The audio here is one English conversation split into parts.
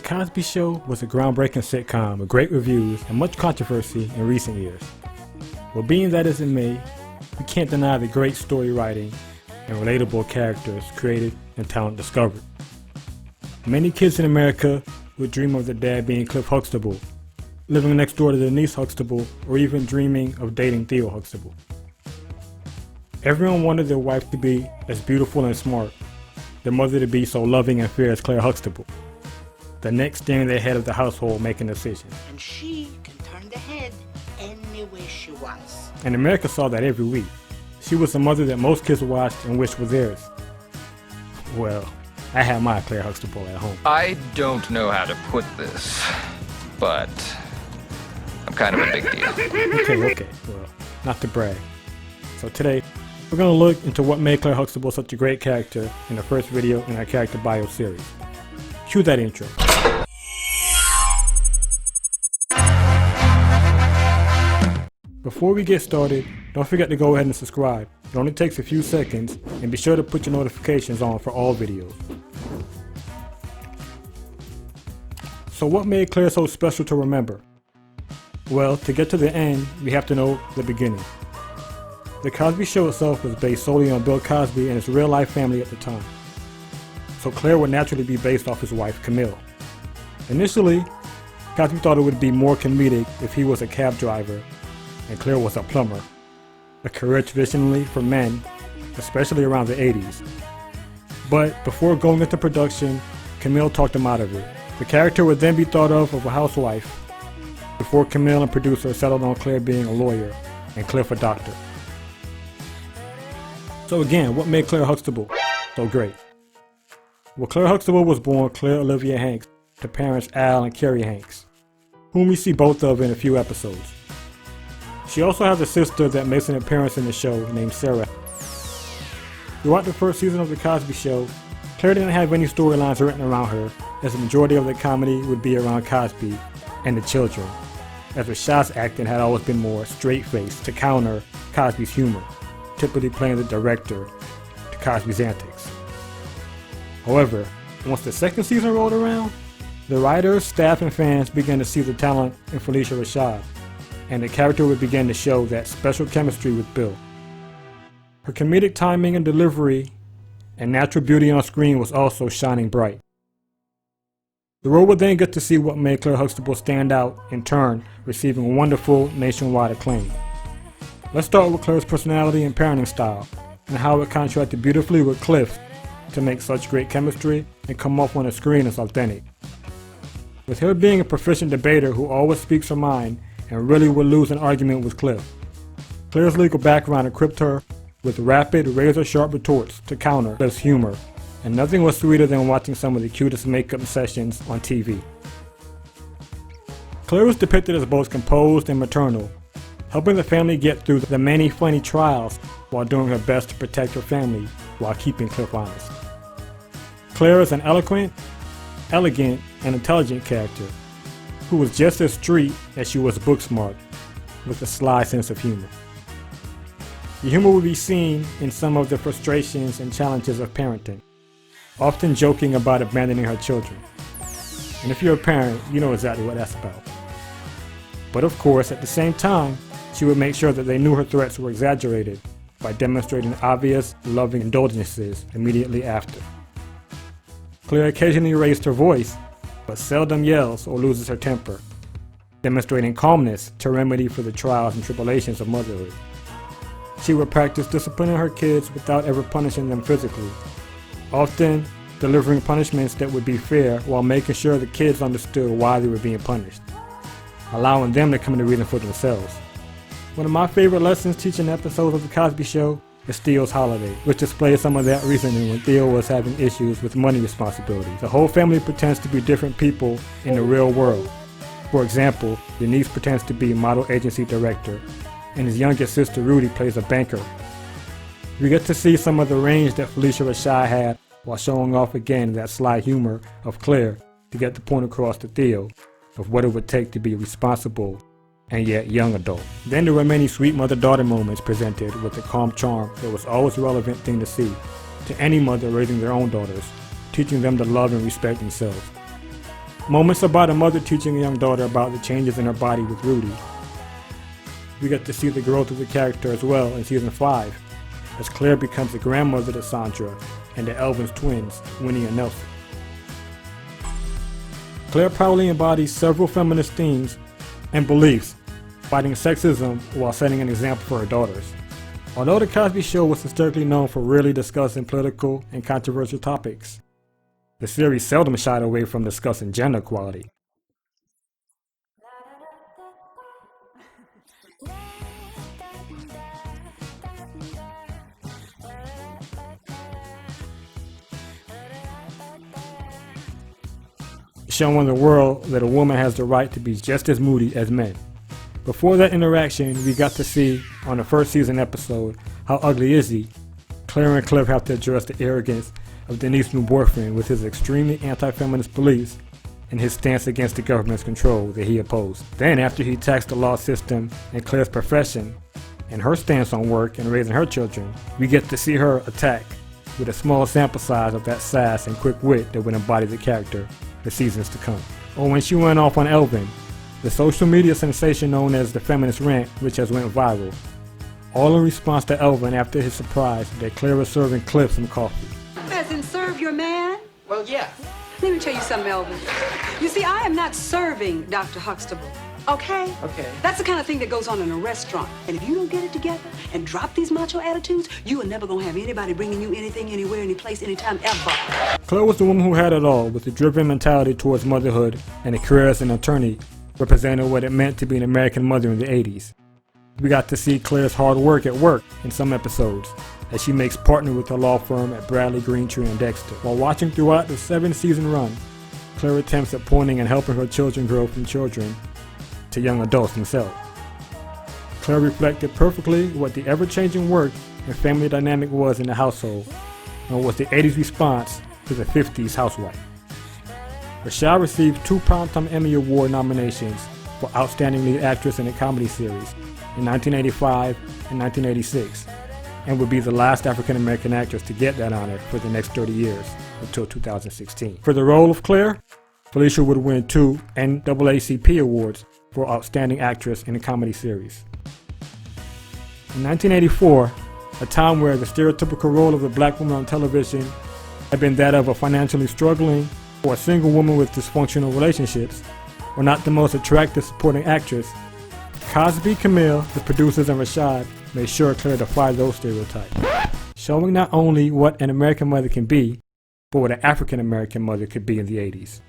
Cosby Show was a groundbreaking sitcom with great reviews and much controversy in recent years. Well, being that as it may, we can't deny the great story writing and relatable characters created and talent discovered. Many kids in America would dream of their dad being Cliff Huxtable, living next door to their niece Huxtable, or even dreaming of dating Theo Huxtable. Everyone wanted their wife to be as beautiful and smart, their mother to be so loving and fair as Clair Huxtable, the next steering the head of the household making decisions. And she can turn the head any way she wants. And America saw that every week. She was the mother that most kids watched and wished was theirs. Well, I had my Clair Huxtable at home. I don't know how to put this, but I'm kind of a big deal. Okay, well, not to brag. So today, we're going to look into what made Clair Huxtable such a great character in the first video in our character bio series. Cue that intro. Before we get started, don't forget to go ahead and subscribe. It only takes a few seconds, and be sure to put your notifications on for all videos. So what made Clair so special to remember? Well, to get to the end, we have to know the beginning. The Cosby Show itself was based solely on Bill Cosby and his real-life family at the time. So Clair would naturally be based off his wife, Camille. Initially, Cosby thought it would be more comedic if he was a cab driver and Clair was a plumber, a career traditionally for men, especially around the 80s. But before going into production, Camille talked him out of it. The character would then be thought of a housewife, before Camille and producer settled on Clair being a lawyer and Cliff a doctor. So again, what made Clair Huxtable so great? Well, Clair Huxtable was born Claire Olivia Hanks to parents Al and Carrie Hanks, whom we see both of in a few episodes. She also has a sister that makes an appearance in the show named Sarah. Throughout the first season of The Cosby Show, Clair didn't have any storylines written around her, as the majority of the comedy would be around Cosby and the children, as Rashad's acting had always been more straight-faced to counter Cosby's humor, typically playing the director to Cosby's antics. However, once the second season rolled around, the writers, staff, and fans began to see the talent in Phylicia Rashad, and the character would begin to show that special chemistry with Bill. Her comedic timing and delivery and natural beauty on screen was also shining bright. The world would then get to see what made Clair Huxtable stand out, in turn receiving wonderful nationwide acclaim. Let's start with Clair's personality and parenting style, and how it contrasted beautifully with Cliff's to make such great chemistry and come off on the screen as authentic. With her being a proficient debater who always speaks her mind and really would lose an argument with Cliff, Clair's legal background equipped her with rapid, razor-sharp retorts to counter Cliff's humor, and nothing was sweeter than watching some of the cutest makeup sessions on TV. Clair was depicted as both composed and maternal, helping the family get through the many funny trials while doing her best to protect her family while keeping Cliff honest. Clair is an eloquent, elegant, and intelligent character who was just as street as she was book smart, with a sly sense of humor. The humor will be seen in some of the frustrations and challenges of parenting, often joking about abandoning her children. And if you're a parent, you know exactly what that's about. But of course, at the same time, she would make sure that they knew her threats were exaggerated by demonstrating obvious, loving indulgences immediately after. Clair occasionally raised her voice, but seldom yells or loses her temper, demonstrating calmness to remedy for the trials and tribulations of motherhood. She would practice disciplining her kids without ever punishing them physically, often delivering punishments that would be fair while making sure the kids understood why they were being punished, allowing them to come to reason for themselves. One of my favorite lessons teaching episodes of The Cosby Show is Theo's holiday, which displays some of that reasoning when Theo was having issues with money responsibilities. The whole family pretends to be different people in the real world. For example, the niece pretends to be a model agency director, and his youngest sister Rudy plays a banker. We get to see some of the range that Phylicia Rashad had while showing off again that sly humor of Clair to get the point across to Theo of what it would take to be responsible and yet young adult. Then there were many sweet mother-daughter moments presented with the calm charm that was always a relevant thing to see to any mother raising their own daughters, teaching them to love and respect themselves. Moments about a mother teaching a young daughter about the changes in her body with Rudy. We get to see the growth of the character as well in season 5, as Claire becomes the grandmother to Sandra and the Elvin's twins, Winnie and Nelson. Claire proudly embodies several feminist themes and beliefs, fighting sexism while setting an example for her daughters. Although The Cosby Show was historically known for rarely discussing political and controversial topics, the series seldom shied away from discussing gender equality. Showing the world that a woman has the right to be just as moody as men. Before that interaction, we got to see on the first season episode, How Ugly Is He? Claire and Cliff have to address the arrogance of Denise's new boyfriend with his extremely anti-feminist beliefs and his stance against the government's control that he opposed. Then after he attacks the law system and Claire's profession and her stance on work and raising her children, we get to see her attack with a small sample size of that sass and quick wit that would embody the character for seasons to come. Or when she went off on Elvin, the social media sensation known as the feminist rant, which has went viral, all in response to Elvin after his surprise that Claire was serving Cliff some coffee. As in serve your man? Well, yeah. Let me tell you something, Elvin. You see, I am not serving Dr. Huxtable, okay? Okay. That's the kind of thing that goes on in a restaurant. And if you don't get it together and drop these macho attitudes, you are never gonna have anybody bringing you anything, anywhere, any place, anytime, ever. Claire was the woman who had it all, with a driven mentality towards motherhood and a career as an attorney, representing what it meant to be an American mother in the 80s. We got to see Claire's hard work at work in some episodes, as she makes partner with her law firm at Bradley, Greentree, and Dexter. While watching throughout the 7-season run, Claire attempts at pointing and helping her children grow from children to young adults themselves. Claire reflected perfectly what the ever-changing work and family dynamic was in the household, and was the 80s response to the 50s housewife. Rashad received 2 Primetime Emmy Award nominations for Outstanding Lead Actress in a Comedy Series in 1985 and 1986, and would be the last African-American actress to get that honor for the next 30 years until 2016. For the role of Claire, Felicia would win 2 NAACP awards for Outstanding Actress in a Comedy Series. In 1984, a time where the stereotypical role of the black woman on television had been that of a financially struggling or a single woman with dysfunctional relationships, or not the most attractive supporting actress, Cosby, Camille, the producers, and Rashad made sure Claire defied those stereotypes, showing not only what an American mother can be, but what an African American mother could be in the 80s.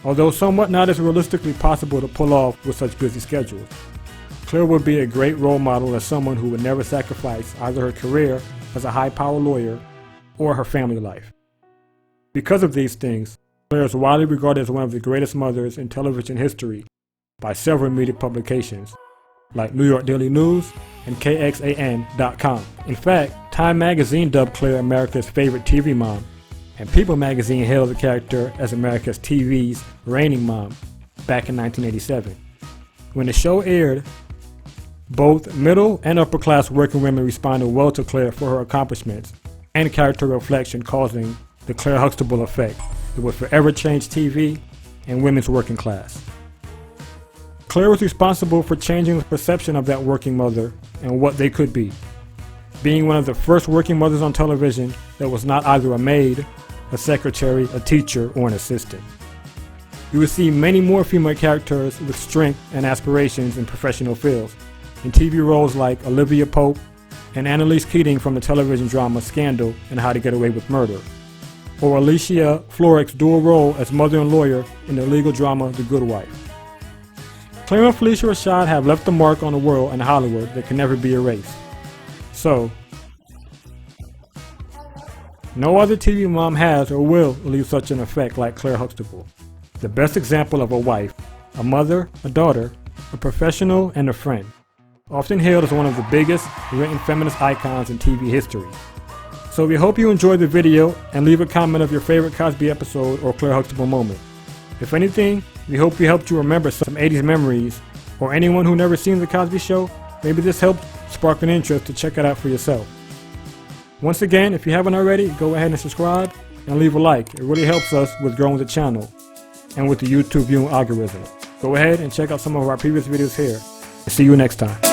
Although somewhat not as realistically possible to pull off with such busy schedules, Claire would be a great role model as someone who would never sacrifice either her career as a high-power lawyer or her family life. Because of these things, Claire is widely regarded as one of the greatest mothers in television history by several media publications, like New York Daily News and KXAN.com. In fact, Time magazine dubbed Claire America's favorite TV mom, and People magazine hailed the character as America's TV's reigning mom back in 1987. When the show aired, both middle and upper class working women responded well to Claire for her accomplishments and character reflection, causing the Clair Huxtable effect that would forever change TV and women's working class. Claire was responsible for changing the perception of that working mother and what they could be, being one of the first working mothers on television that was not either a maid, a secretary, a teacher, or an assistant. You will see many more female characters with strength and aspirations in professional fields, in TV roles like Olivia Pope and Annalise Keating from the television drama Scandal and How to Get Away with Murder, or Alicia Florrick's dual role as mother and lawyer in the legal drama The Good Wife. Claire and Felicia Rashad have left a mark on the world and Hollywood that can never be erased. So, no other TV mom has or will leave such an effect like Clair Huxtable, the best example of a wife, a mother, a daughter, a professional, and a friend, often hailed as one of the biggest written feminist icons in TV history. So we hope you enjoyed the video and leave a comment of your favorite Cosby episode or Clair Huxtable moment. If anything, we hope we helped you remember some 80s memories, or anyone who never seen The Cosby Show, maybe this helped spark an interest to check it out for yourself. Once again, if you haven't already, go ahead and subscribe and leave a like. It really helps us with growing the channel. and with the YouTube viewing algorithm. Go ahead and check out some of our previous videos here. See you next time.